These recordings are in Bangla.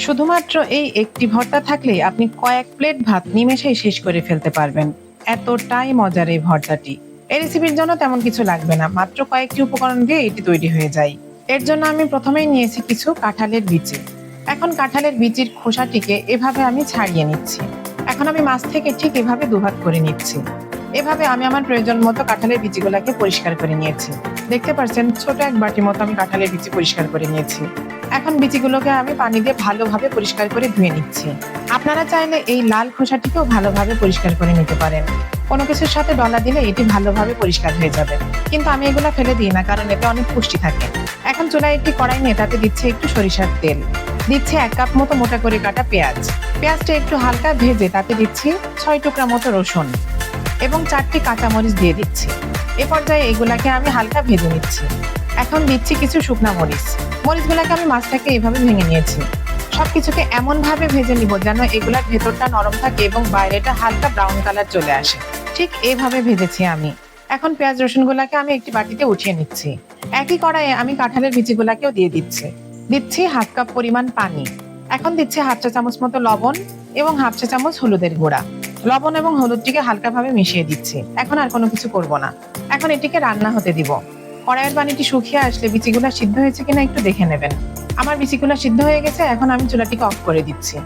শুধুমাত্র এই একটি ভর্তা থাকলেই আপনি কয়েক প্লেট ভাত নিমেষেই শেষ করে ফেলতে পারবেন। এতটাই মজার এই ভর্তাটি। এই রেসিপির জন্য তেমন কিছু লাগবে না, মাত্র কয়েকটি উপকরণ দিয়ে এটি তৈরি হয়ে যায়। এর জন্য আমি প্রথমেই নিয়েছি কিছু কাঁঠালের বিচি। এখন কাঁঠালের বিচির খোসাটিকে এভাবে আমি ছাড়িয়ে নিচ্ছি। এখন আমি মাছ থেকে ঠিক এভাবে দুভাগ করে নিচ্ছি। এভাবে আমি আমার প্রয়োজন মতো কাঁঠালের বিচিগুলোকে পরিষ্কার করে নিয়েছি। দেখতে পাচ্ছেন ছোট এক বাটি মতো আমি কাঁঠালের বিচি পরিষ্কার করে নিয়েছি। এখন বিচিগুলোকে আমি পানি দিয়ে ভালোভাবে পরিষ্কার করে ধুয়ে নিচ্ছি। আপনারা চাইলে এই লাল খোসাটিকেও ভালোভাবে পরিষ্কার করে নিতে পারেন। কোনো কিছুর সাথে ডলা দিলে এটি ভালোভাবে পরিষ্কার হয়ে যাবে, কিন্তু আমি এগুলো ফেলে দিই না, কারণ এতে অনেক পুষ্টি থাকে। এখন চুলায় একটি কড়াই নিয়ে তাতে দিচ্ছি একটু সরিষার তেল, দিচ্ছি 1 কাপ মতো মোটা করে কাটা পেঁয়াজ। পেঁয়াজটা একটু হালকা ভেজে তাতে দিচ্ছি 6 টুকরা মতো রসুন এবং 4টি কাঁচামরিচ দিয়ে দিচ্ছি। এ পর্যায়ে এগুলাকে আমি হালকা ভেজে নিচ্ছি। এখন দিচ্ছি কিছু শুকনা মরিচ। মরিচগুলোকে আমি মাছ থেকে এভাবে ভেঙে নিয়েছি। সবকিছুকে এমন ভাবে ভেজে নিব যেন এগুলার ভেতরটা নরম থাকে এবং বাইরেটা হালকা ব্রাউন কালার চলে আসে। ঠিক এভাবে ভেজেছি আমি। এখন পেঁয়াজ রসুনগুলাকে আমি একটি বাটিতে উঠিয়ে নিচ্ছি। একই কড়াইয়ে আমি কাঁঠালের বিচিগুলাকেও দিয়ে দিচ্ছি। দিচ্ছি 1/2 কাপ পরিমাণ পানি। এখন দিচ্ছি 1/2 চা চামচ মতো লবণ এবং 1/2 চা চামচ হলুদের গুঁড়া। লবণ এবং হলুদটিকে হালকাভাবে মিশিয়ে দিচ্ছি। এখন আর কোনো কিছু করব না। এখন এটিকে রান্না হতে দিব। কড়াইয়ের পানিটি শুকিয়ে আসলে বিচিগুলো সিদ্ধ হয়েছে কিনা একটু দেখে নেবেন। আমার বিচিগুলো সিদ্ধ হয়ে গেছে, এখন আমি চুলাটিকে অফ করে দিচ্ছি।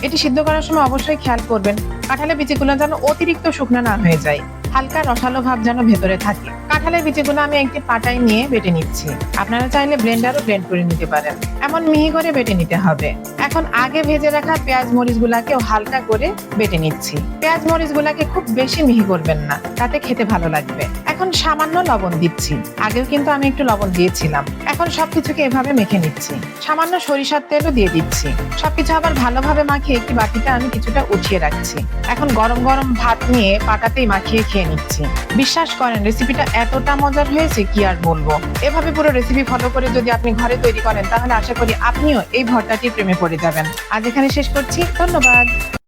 এটি সিদ্ধ করার সময় অবশ্যই খেয়াল করবেন কাঁঠালের বিচিগুলো যেন অতিরিক্ত শুকনো না হয়ে যায়, হালকা রসালো ভাব যেন ভেতরে থাকে। কাঁঠালের বিচিগুলো আমি একটি পাটায় নিয়ে বেটে নিচ্ছি। আপনারা চাইলে ব্লেন্ডারও ব্লেন্ড করে নিতে পারেন। এমন মিহি করে বেটে নিতে হবে। এখন আগে ভেজে রাখা পেঁয়াজ মরিচগুলাকেও হালকা করে বেটে নিচ্ছি। পেঁয়াজ মরিচগুলাকে খুব বেশি মিহি করবেন না, তাতে খেতে ভালো লাগবে। এখন সামান্য লবণ দিচ্ছি। আগেও কিন্তু আমি একটু লবণ দিয়েছিলাম। এখন সবকিছুকে এভাবে মেখে নিচ্ছি। সামান্য সরিষার তেলও দিয়ে দিচ্ছি। সবকিছু আবার ভালোভাবে মাখিয়ে একটি বাটিতে আমি কিছুটা উঠিয়ে রাখছি। এখন গরম গরম ভাত নিয়ে পাটাতেই মাখিয়ে খেয়ে নিচ্ছি। বিশ্বাস করেন রেসিপিটা এতটা মজার হয়েছে কি আর বলবো। এভাবে পুরো রেসিপি ফলো করে যদি আপনি ঘরে তৈরি করেন তাহলে আশা করি আপনিও এই ভর্তাটির প্রেমে পড়ে যাবেন। আজ এখানে শেষ করছি। ধন্যবাদ।